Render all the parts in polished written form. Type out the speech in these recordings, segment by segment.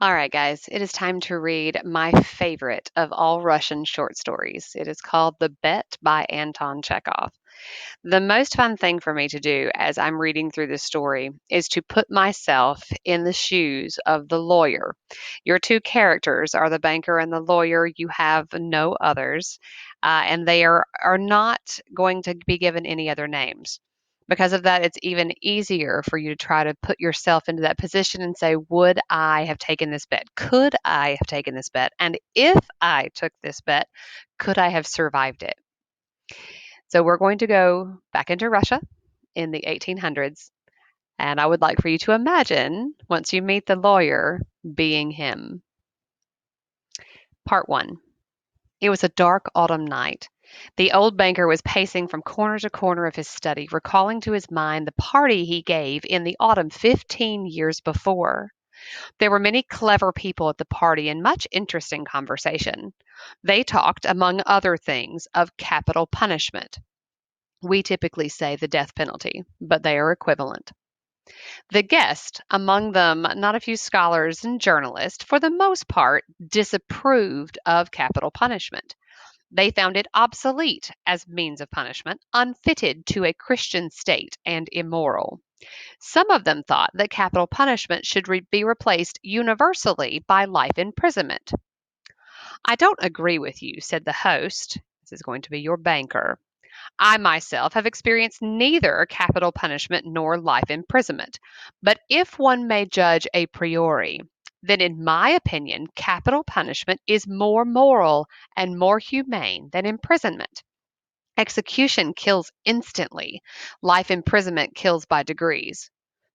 All right, guys, it is time to read my favorite of all Russian short stories. It is called The Bet by Anton Chekhov. The most fun thing for me to do as I'm reading through this story is to put myself in the shoes of the lawyer. Your two characters are the banker and the lawyer. You have no others, and they are not going to be given any other names. Because of that, it's even easier for you to try to put yourself into that position and say, would I have taken this bet? Could I have taken this bet? And if I took this bet, could I have survived it? So we're going to go back into Russia in the 1800s, and I would like for you to imagine, once you meet the lawyer, being him. Part 1. It was a dark autumn night. The old banker was pacing from corner to corner of his study, recalling to his mind the party he gave in the autumn 15 years before. There were many clever people at the party and much interesting conversation. They talked, among other things, of capital punishment. We typically say the death penalty, but they are equivalent. The guests, among them not a few scholars and journalists, for the most part disapproved of capital punishment. They found it obsolete as means of punishment, unfitted to a Christian state, and immoral. Some of them thought that capital punishment should be replaced universally by life imprisonment. I don't agree with you, said the host. This is going to be your banker. I myself have experienced neither capital punishment nor life imprisonment. But if one may judge a priori, then in my opinion, capital punishment is more moral and more humane than imprisonment. Execution kills instantly, life imprisonment kills by degrees.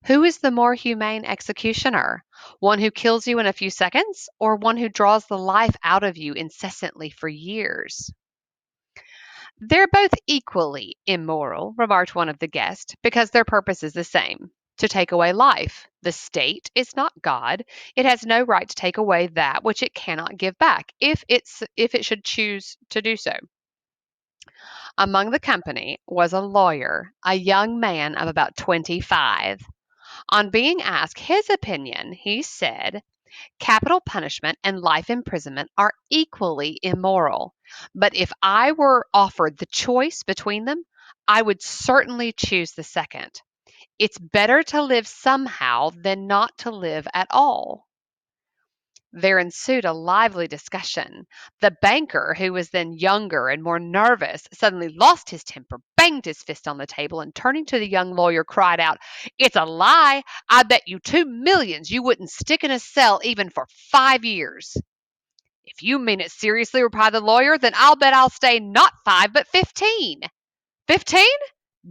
Who is the more humane executioner? One who kills you in a few seconds, or one who draws the life out of you incessantly for years? They're both equally immoral, remarked one of the guests, because their purpose is the same to take away life. The state is not God. It has no right to take away that which it cannot give back, if it should choose to do so. Among the company was a lawyer, a young man of about 25. On being asked his opinion, he said, capital punishment and life imprisonment are equally immoral. But if I were offered the choice between them, I would certainly choose the second. It's better to live somehow than not to live at all. There ensued a lively discussion. The banker, who was then younger and more nervous, suddenly lost his temper, banged his fist on the table, and turning to the young lawyer, cried out, it's a lie. I bet you 2 millions you wouldn't stick in a cell even for 5 years. If you mean it seriously, replied the lawyer, then I'll bet I'll stay not 5, but 15. 15?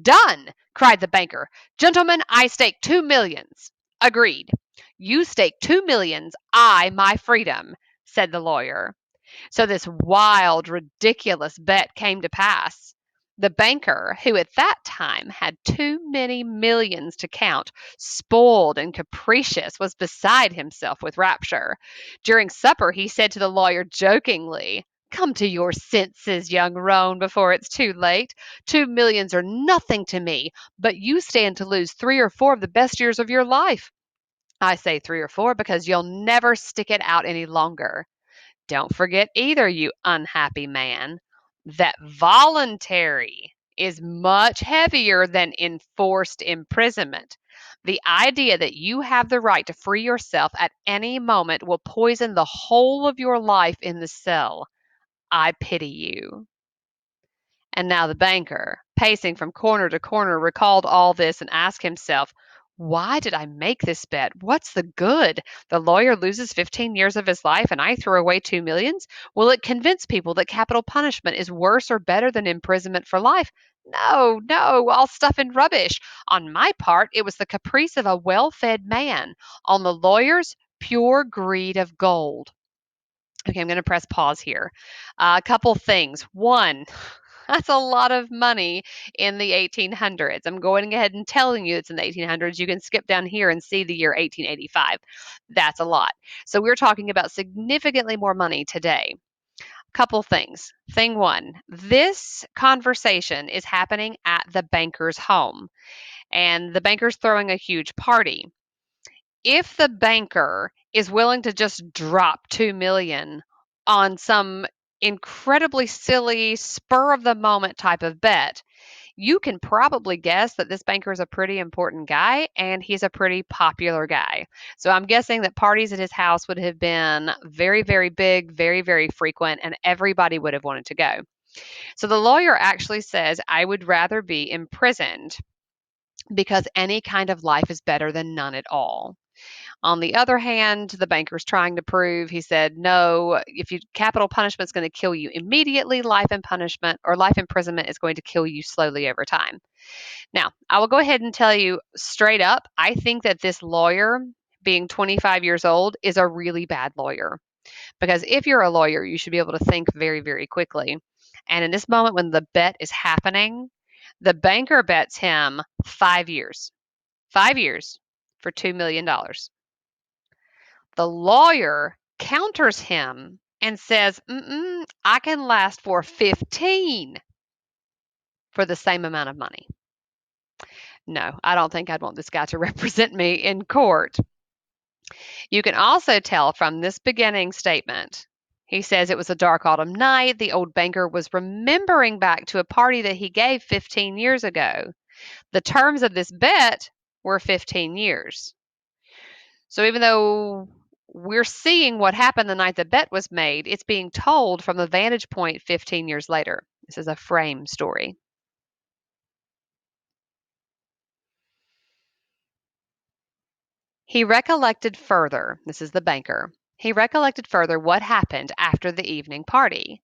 Done, cried the banker. Gentlemen, I stake 2 millions. Agreed. You stake 2 millions, I my freedom, said the lawyer. So this wild, ridiculous bet came to pass. The banker, who at that time had too many millions to count, spoiled and capricious, was beside himself with rapture. During supper, he said to the lawyer jokingly, come to your senses, young roan, before it's too late. 2 millions are nothing to me, but you stand to lose 3 or 4 of the best years of your life. I say 3 or 4 because you'll never stick it out any longer. Don't forget either, you unhappy man, that voluntary is much heavier than enforced imprisonment. The idea that you have the right to free yourself at any moment will poison the whole of your life in the cell. I pity you. And now the banker, pacing from corner to corner, recalled all this and asked himself, why did I make this bet? What's the good? The lawyer loses 15 years of his life and I throw away 2 millions? Will it convince people that capital punishment is worse or better than imprisonment for life? No, no, all stuff and rubbish. On my part, it was the caprice of a well fed man. On the lawyer's, pure greed of gold. Okay, I'm going to press pause here. A couple things. One, that's a lot of money in the 1800s. I'm going ahead and telling you it's in the 1800s. You can skip down here and see the year 1885. That's a lot. So we're talking about significantly more money today. Couple things. Thing one, this conversation is happening at the banker's home, and the banker's throwing a huge party. if the banker is willing to just drop 2 million on some incredibly silly spur of the moment type of bet, you can probably guess that this banker is a pretty important guy and he's a pretty popular guy. So I'm guessing that parties at his house would have been very, very big, very, very frequent, and everybody would have wanted to go. So the lawyer actually says, I would rather be imprisoned because any kind of life is better than none at all. On the other hand, the banker's trying to prove, he said, no, if you capital punishment is going to kill you immediately, life in punishment or life imprisonment is going to kill you slowly over time. Now, I will go ahead and tell you straight up, I think that this lawyer, being 25 years old, is a really bad lawyer. Because if you're a lawyer, you should be able to think very, very quickly. And in this moment when the bet is happening, the banker bets him 5 years, 5 years for $2 million. The lawyer counters him and says, I can last for 15 for the same amount of money. No, I don't think I'd want this guy to represent me in court. You can also tell from this beginning statement. He says it was a dark autumn night. The old banker was remembering back to a party that he gave 15 years ago. The terms of this bet were 15 years. So even though we're seeing what happened the night the bet was made, it's being told from the vantage point 15 years later. This is a frame story. He recollected further, this is the banker. He recollected further what happened after the evening party.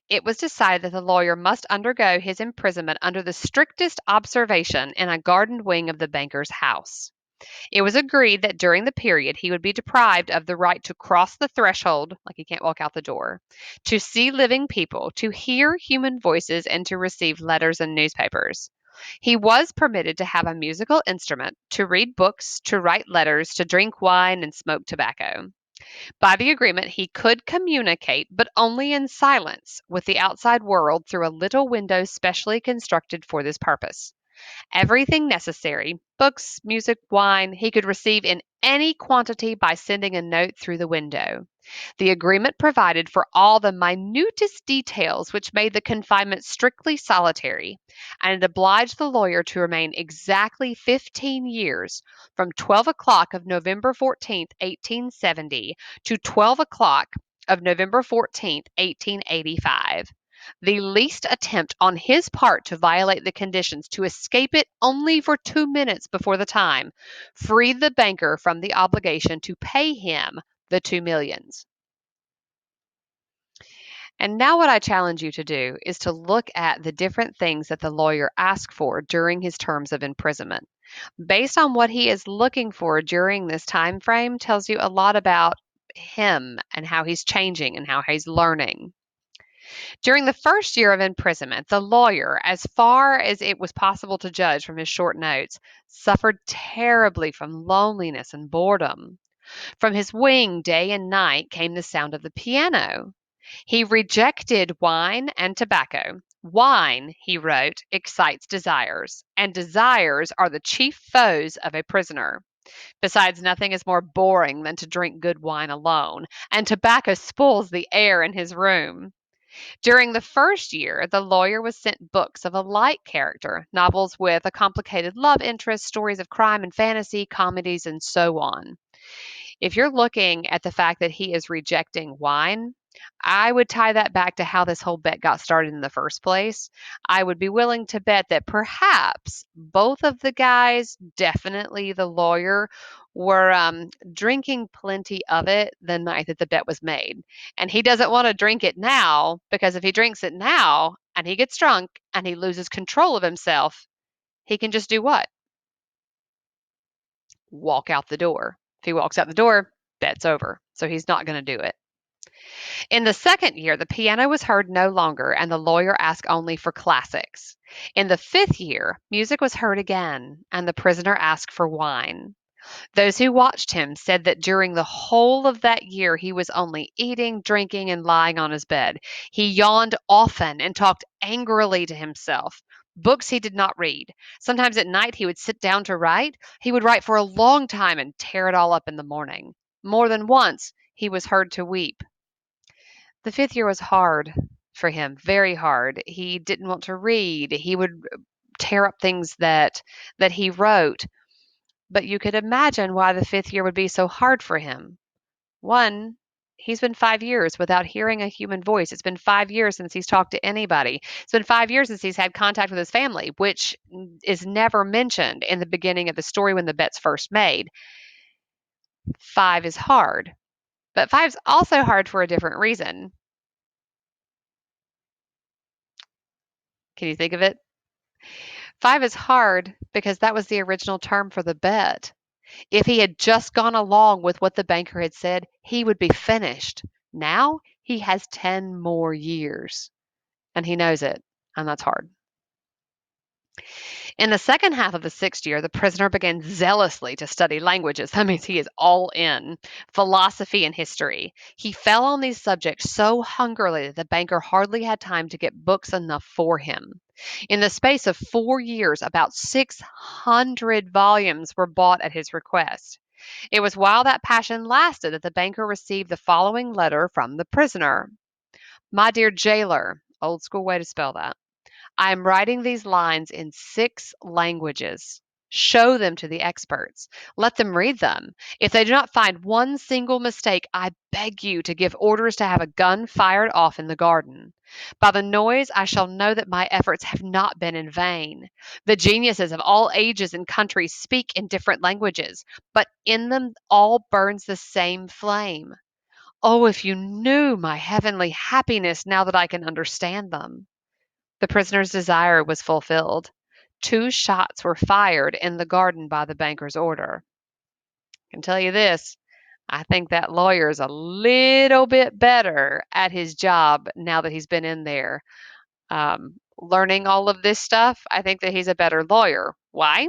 It was decided that the lawyer must undergo his imprisonment under the strictest observation in a garden wing of the banker's house. It was agreed that during the period he would be deprived of the right to cross the threshold, like he can't walk out the door, to see living people, to hear human voices, and to receive letters and newspapers. He was permitted to have a musical instrument, to read books, to write letters, to drink wine, and smoke tobacco. By the agreement, he could communicate, but only in silence, with the outside world through a little window specially constructed for this purpose. Everything necessary, books, music, wine, he could receive in any quantity by sending a note through the window. The agreement provided for all the minutest details which made the confinement strictly solitary, and it obliged the lawyer to remain exactly 15 years from 12 o'clock of November 14th, 1870 to 12 o'clock of November 14th, 1885. The least attempt on his part to violate the conditions, to escape it only for 2 minutes before the time, freed the banker from the obligation to pay him the 2 millions. And now, what I challenge you to do is to look at the different things that the lawyer asked for during his terms of imprisonment. Based on what he is looking for during this time frame, tells you a lot about him and how he's changing and how he's learning. During the first year of imprisonment, the lawyer, as far as it was possible to judge from his short notes, suffered terribly from loneliness and boredom. From his wing, day and night, came the sound of the piano. He rejected wine and tobacco. Wine, he wrote, excites desires, and desires are the chief foes of a prisoner. Besides, nothing is more boring than to drink good wine alone, and tobacco spoils the air in his room. During the first year, the lawyer was sent books of a light character, novels with a complicated love interest, stories of crime and fantasy, comedies, and so on. If you're looking at the fact that he is rejecting wine, I would tie that back to how this whole bet got started in the first place. I would be willing to bet that perhaps both of the guys, definitely the lawyer, were drinking plenty of it the night that the bet was made. And he doesn't want to drink it now because if he drinks it now and he gets drunk and he loses control of himself, he can just do what? Walk out the door. If he walks out the door, bet's over. So he's not going to do it. In the second year, the piano was heard no longer, and the lawyer asked only for classics. In the fifth year, music was heard again, and the prisoner asked for wine. Those who watched him said that during the whole of that year he was only eating, drinking, and lying on his bed. He yawned often and talked angrily to himself. Books he did not read. Sometimes at night he would sit down to write. He would write for a long time and tear it all up in the morning. More than once he was heard to weep. The fifth year was hard for him, very hard. He didn't want to read. He would tear up things that he wrote. But you could imagine why the fifth year would be so hard for him. One, he's been 5 years without hearing a human voice. It's been 5 years since he's talked to anybody. It's been 5 years since he's had contact with his family, which is never mentioned in the beginning of the story when the bet's first made. Five is hard, but five's also hard for a different reason. Can you think of it? Five is hard because that was the original term for the bet. If he had just gone along with what the banker had said, he would be finished. Now he has 10 more years, and he knows it, and that's hard. In the second half of the sixth year, the prisoner began zealously to study languages. That means he is all in philosophy and history. He fell on these subjects so hungrily that the banker hardly had time to get books enough for him. In the space of 4 years, about 600 volumes were bought at his request. It was while that passion lasted that the banker received the following letter from the prisoner. My dear jailer, old school way to spell that. I am writing these lines in 6 languages. Show them to the experts. Let them read them. If they do not find one single mistake, I beg you to give orders to have a gun fired off in the garden. By the noise, I shall know that my efforts have not been in vain. The geniuses of all ages and countries speak in different languages, but in them all burns the same flame. Oh, if you knew my heavenly happiness now that I can understand them. The prisoner's desire was fulfilled. 2 shots were fired in the garden by the banker's order. I can tell you this, I think that lawyer is a little bit better at his job now that he's been in there learning all of this stuff. I think that he's a better lawyer. Why?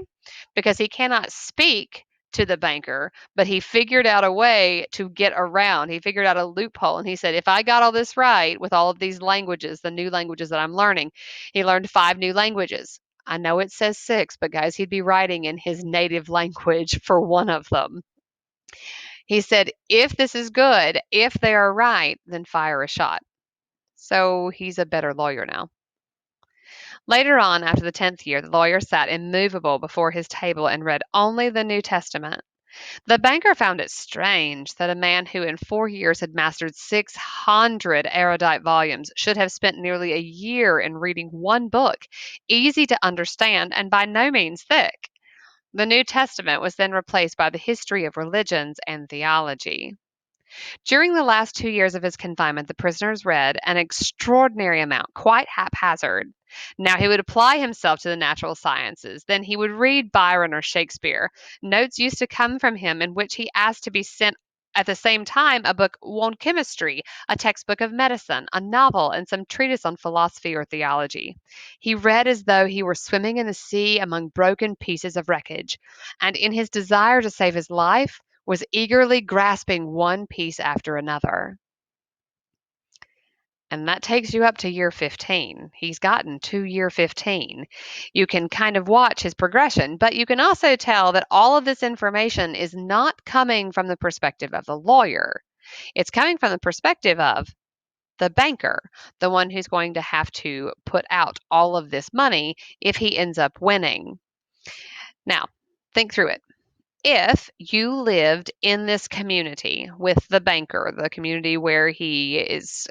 Because he cannot speak to the banker, but he figured out a way to get around. He figured out a loophole. And he said, if I got all this right with all of these languages, the new languages that I'm learning, he learned 5 new languages. I know it says 6, but guys, he'd be writing in his native language for one of them. He said, if this is good, if they are right, then fire a shot. So he's a better lawyer now. Later on, after the 10th year, the lawyer sat immovable before his table and read only the New Testament. The banker found it strange that a man who in 4 years had mastered 600 erudite volumes should have spent nearly a year in reading one book, easy to understand and by no means thick. The New Testament was then replaced by the history of religions and theology. During the last 2 years of his confinement, the prisoners read an extraordinary amount, quite haphazard. Now he would apply himself to the natural sciences. Then he would read Byron or Shakespeare. Notes used to come from him in which he asked to be sent at the same time a book on chemistry, a textbook of medicine, a novel, and some treatise on philosophy or theology. He read as though he were swimming in the sea among broken pieces of wreckage, and in his desire to save his life, was eagerly grasping one piece after another. And that takes you up to year 15. He's gotten to year 15. You can kind of watch his progression, but you can also tell that all of this information is not coming from the perspective of the lawyer. It's coming from the perspective of the banker, the one who's going to have to put out all of this money if he ends up winning. Now, think through it. If you lived in this community with the banker, the community where he is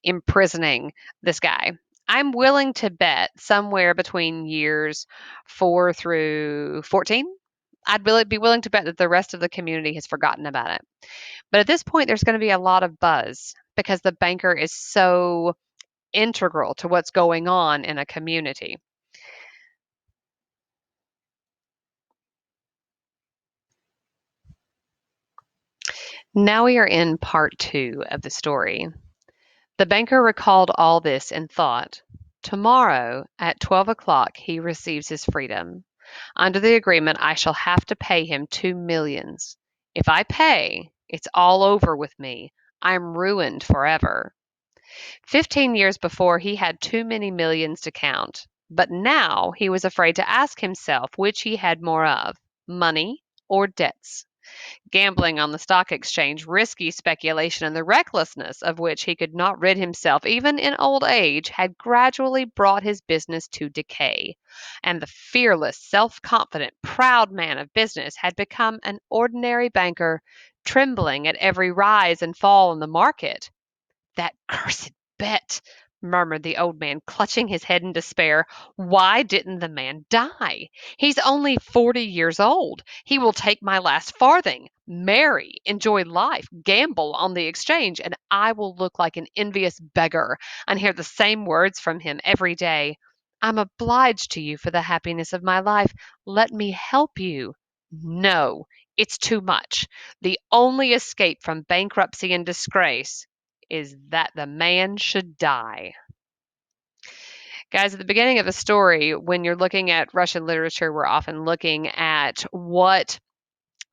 imprisoning this guy, I'm willing to bet somewhere between years 4 through 14. I'd really be willing to bet that the rest of the community has forgotten about it. But at this point, there's going to be a lot of buzz because the banker is so integral to what's going on in a community. Now we are in part 2 of the story. The banker recalled all this and thought, tomorrow at 12 o'clock he receives his freedom. Under the agreement, I shall have to pay him 2 millions. If I pay, it's all over with me. I'm ruined forever. 15 years before, he had too many millions to count. But now he was afraid to ask himself which he had more of, money or debts. Gambling on the stock exchange, risky speculation, and the recklessness of which he could not rid himself even in old age had gradually brought his business to decay, and the fearless, self confident, proud man of business had become an ordinary banker, trembling at every rise and fall in the market. "That cursed bet!" murmured the old man, clutching his head in despair. "Why didn't the man die? He's only 40 years old. He will take my last farthing, marry, enjoy life, gamble on the exchange, and I will look like an envious beggar and hear the same words from him every day. I'm obliged to you for the happiness of my life. Let me help you." No, it's too much. The only escape from bankruptcy and disgrace is that the man should die. Guys, at the beginning of a story, when you're looking at Russian literature, we're often looking at what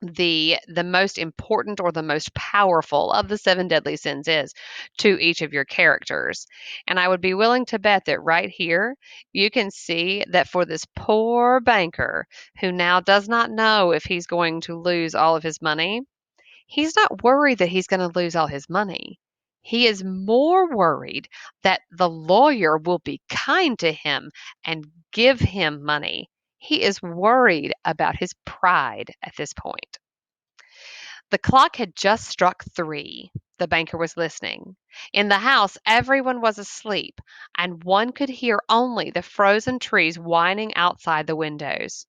the most important or the most powerful of the seven deadly sins is to each of your characters. And I would be willing to bet that right here you can see that for this poor banker who now does not know if he's going to lose all of his money, he's not worried that he's going to lose all his money. He is more worried that the lawyer will be kind to him and give him money. He is worried about his pride at this point. The clock had just struck 3. The banker was listening. In the house, everyone was asleep, and one could hear only the frozen trees whining outside the windows.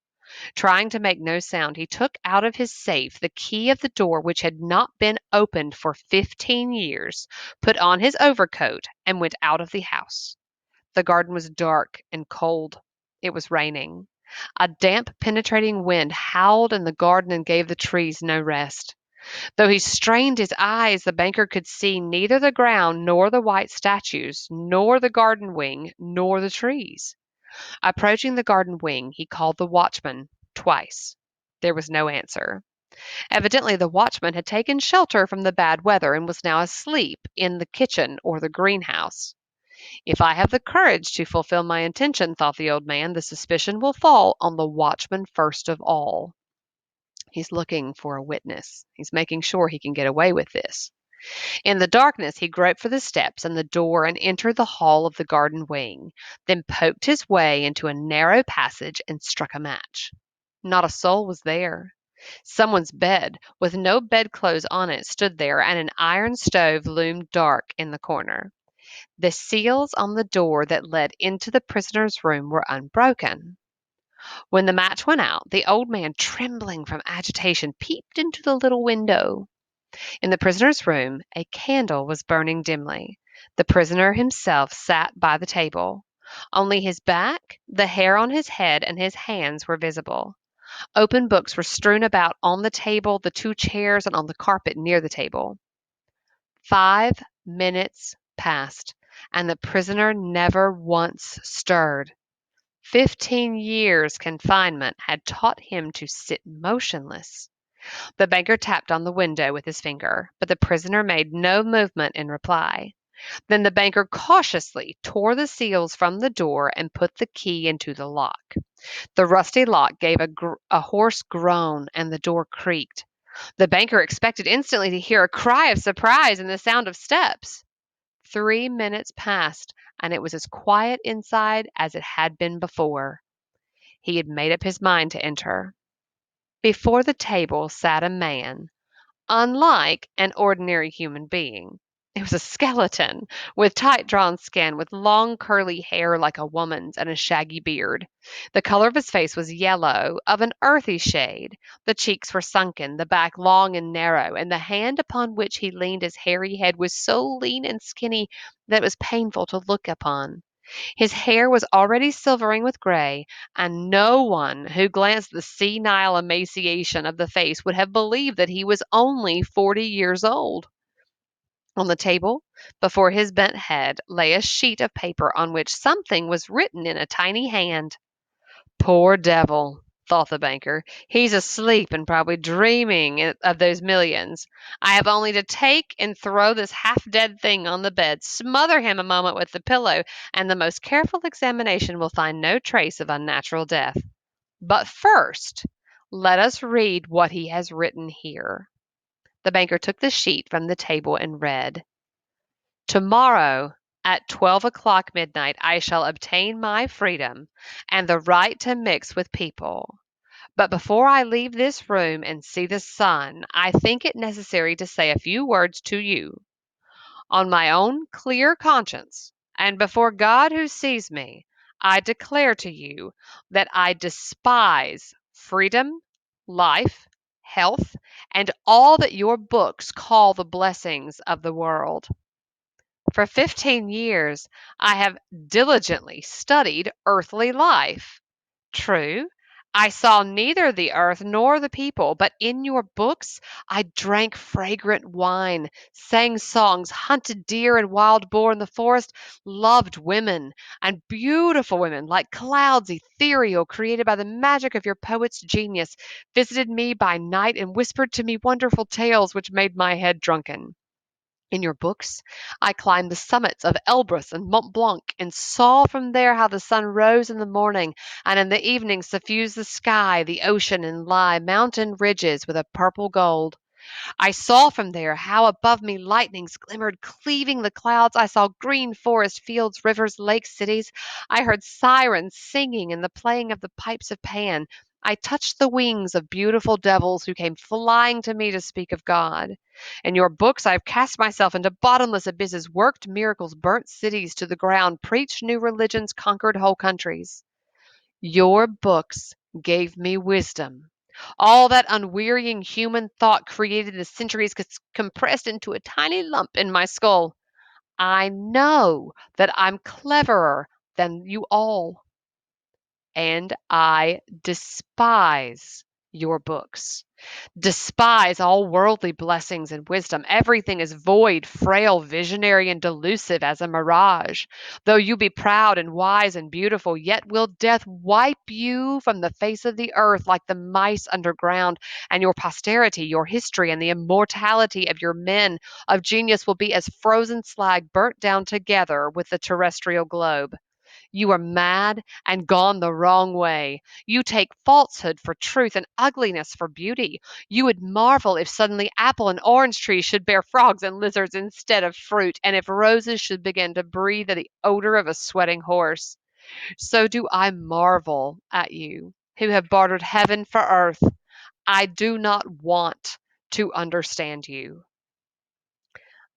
Trying to make no sound, he took out of his safe the key of the door which had not been opened for 15 years, put on his overcoat, and went out of the house. The garden was dark and cold. It was raining. A damp, penetrating wind howled in the garden and gave the trees no rest. Though he strained his eyes, the banker could see neither the ground, nor the white statues, nor the garden wing, nor the trees. Approaching the garden wing, he called the watchman twice. There was no answer. Evidently the watchman had taken shelter from the bad weather and was now asleep in the kitchen or the greenhouse. "If I have the courage to fulfill my intention," thought the old man, "the suspicion will fall on the watchman first of all." He's looking for a witness. He's making sure he can get away with this. In the darkness, he groped for the steps and the door and entered the hall of the garden wing, then poked his way into a narrow passage and struck a match. Not a soul was there. Someone's bed, with no bedclothes on it, stood there, and an iron stove loomed dark in the corner. The seals on the door that led into the prisoner's room were unbroken. When the match went out, the old man, trembling from agitation, peeped into the little window. In the prisoner's room, a candle was burning dimly. The prisoner himself sat by the table. Only his back, the hair on his head, and his hands were visible. Open books were strewn about on the table, the 2 chairs, and on the carpet near the table. 5 minutes passed, and the prisoner never once stirred. 15 years' confinement had taught him to sit motionless. The banker tapped on the window with his finger, but the prisoner made no movement in reply. Then the banker cautiously tore the seals from the door and put the key into the lock. The rusty lock gave a hoarse groan, and the door creaked. The banker expected instantly to hear a cry of surprise and the sound of steps. 3 minutes passed, and it was as quiet inside as it had been before. He had made up his mind to enter. Before the table sat a man, unlike an ordinary human being. It was a skeleton, with tight drawn skin, with long curly hair like a woman's, and a shaggy beard. The color of his face was yellow, of an earthy shade. The cheeks were sunken, the back long and narrow, and the hand upon which he leaned his hairy head was so lean and skinny that it was painful to look upon. His hair was already silvering with gray, and no one who glanced at the senile emaciation of the face would have believed that he was only 40 years old. On the table, before his bent head, lay a sheet of paper on which something was written in a tiny hand. "Poor devil!" thought the banker. "He's asleep and probably dreaming of those millions. I have only to take and throw this half-dead thing on the bed, smother him a moment with the pillow, and the most careful examination will find no trace of unnatural death. But first, let us read what he has written here." The banker took the sheet from the table and read: "Tomorrow at 12 o'clock midnight I shall obtain my freedom and the right to mix with people. But before I leave this room and see the sun, I think it necessary to say a few words to you. On my own clear conscience, and before God who sees me, I declare to you that I despise freedom, life, health, and all that your books call the blessings of the world. For 15 years I have diligently studied earthly life. True, I saw neither the earth nor the people, but in your books I drank fragrant wine, sang songs, hunted deer and wild boar in the forest, loved women, and beautiful women like clouds ethereal created by the magic of your poet's genius, visited me by night and whispered to me wonderful tales which made my head drunken. In your books I climbed the summits of Elbrus and Mont Blanc, and saw from there how the sun rose in the morning, and in the evening suffused the sky, the ocean, and mountain ridges with a purple gold. I saw from there how above me lightnings glimmered, cleaving the clouds. I saw green forests, fields, rivers, lakes, cities. I heard sirens singing and the playing of the pipes of Pan. I touched the wings of beautiful devils who came flying to me to speak of God. In your books I have cast myself into bottomless abysses, worked miracles, burnt cities to the ground, preached new religions, conquered whole countries. Your books gave me wisdom. All that unwearying human thought created in the centuries gets compressed into a tiny lump in my skull. I know that I'm cleverer than you all, and I despise your books. Despise all worldly blessings and wisdom. Everything is void, frail, visionary, and delusive as a mirage. Though you be proud and wise and beautiful, yet will death wipe you from the face of the earth like the mice underground, and your posterity, your history, and the immortality of your men of genius will be as frozen slag burnt down together with the terrestrial globe. You are mad and gone the wrong way. You take falsehood for truth and ugliness for beauty. You would marvel if suddenly apple and orange trees should bear frogs and lizards instead of fruit, and if roses should begin to breathe the odor of a sweating horse. So do I marvel at you, who have bartered heaven for earth. I do not want to understand you,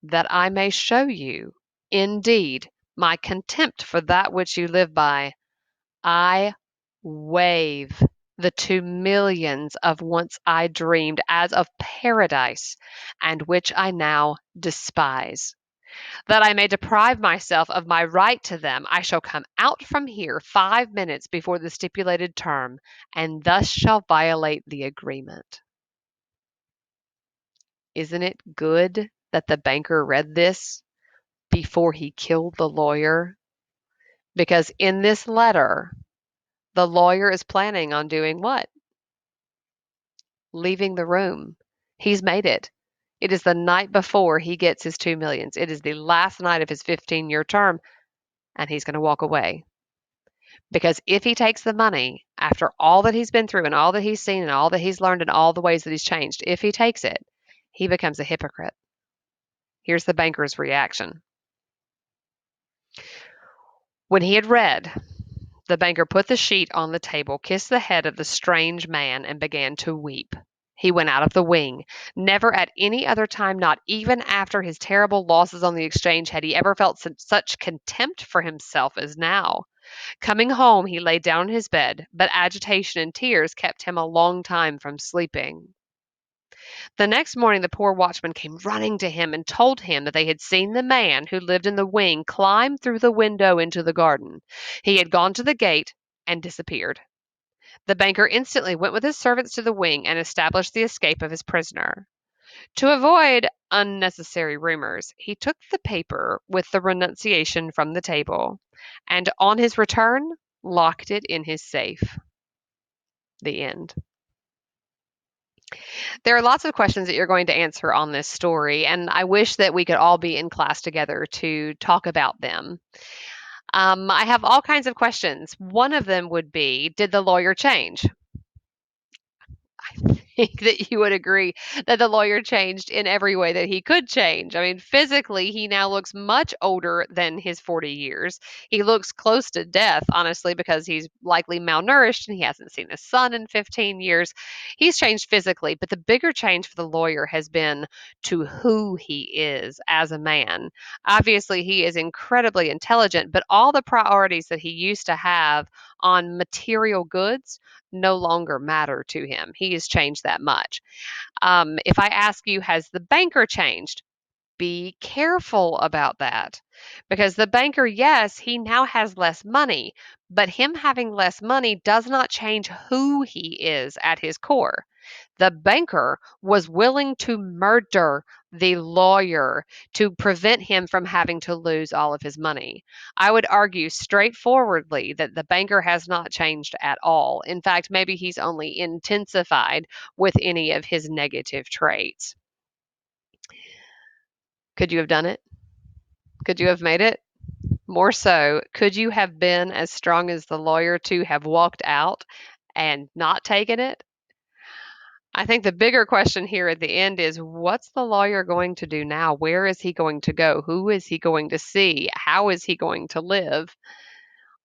that I may show you, indeed, my contempt for that which you live by. I waive the 2 millions of once I dreamed as of paradise, and which I now despise. That I may deprive myself of my right to them, I shall come out from here 5 minutes before the stipulated term, and thus shall violate the agreement." Isn't it good that the banker read this before he killed the lawyer? Because in this letter, the lawyer is planning on doing what? Leaving the room. He's made it. It is the night before he gets his 2 millions. It is the last night of his 15-year term, and he's going to walk away. Because if he takes the money, after all that he's been through and all that he's seen and all that he's learned and all the ways that he's changed, if he takes it, he becomes a hypocrite. Here's the banker's reaction. When he had read, the banker put the sheet on the table, kissed the head of the strange man, and began to weep. He went out of the wing. Never at any other time, not even after his terrible losses on the exchange, had he ever felt such contempt for himself as now. Coming home, he lay down on his bed, but agitation and tears kept him a long time from sleeping. The next morning the poor watchman came running to him and told him that they had seen the man who lived in the wing climb through the window into the garden. He had gone to the gate and disappeared. The banker instantly went with his servants to the wing and established the escape of his prisoner. To avoid unnecessary rumors, he took the paper with the renunciation from the table, and on his return locked it in his safe. The end. There are lots of questions that you're going to answer on this story, and I wish that we could all be in class together to talk about them. I have all kinds of questions. One of them would be, did the lawyer change? Think that you would agree that the lawyer changed in every way that he could change. I mean, physically, he now looks much older than his 40 years. He looks close to death, honestly, because he's likely malnourished and he hasn't seen the sun in 15 years. He's changed physically, but the bigger change for the lawyer has been to who he is as a man. Obviously, he is incredibly intelligent, but all the priorities that he used to have on material goods no longer matter to him. He has changed that much. If I ask you, has the banker changed? Be careful about that because the banker, yes, he now has less money, but him having less money does not change who he is at his core. The banker was willing to murder the lawyer to prevent him from having to lose all of his money. I would argue straightforwardly that the banker has not changed at all. In fact, maybe he's only intensified with any of his negative traits. Could you have done it? Could you have made it? More so, could you have been as strong as the lawyer to have walked out and not taken it? I think the bigger question here at the end is what's the lawyer going to do now? Where is he going to go? Who is he going to see? How is he going to live?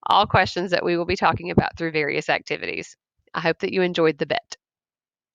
All questions that we will be talking about through various activities. I hope that you enjoyed the bet.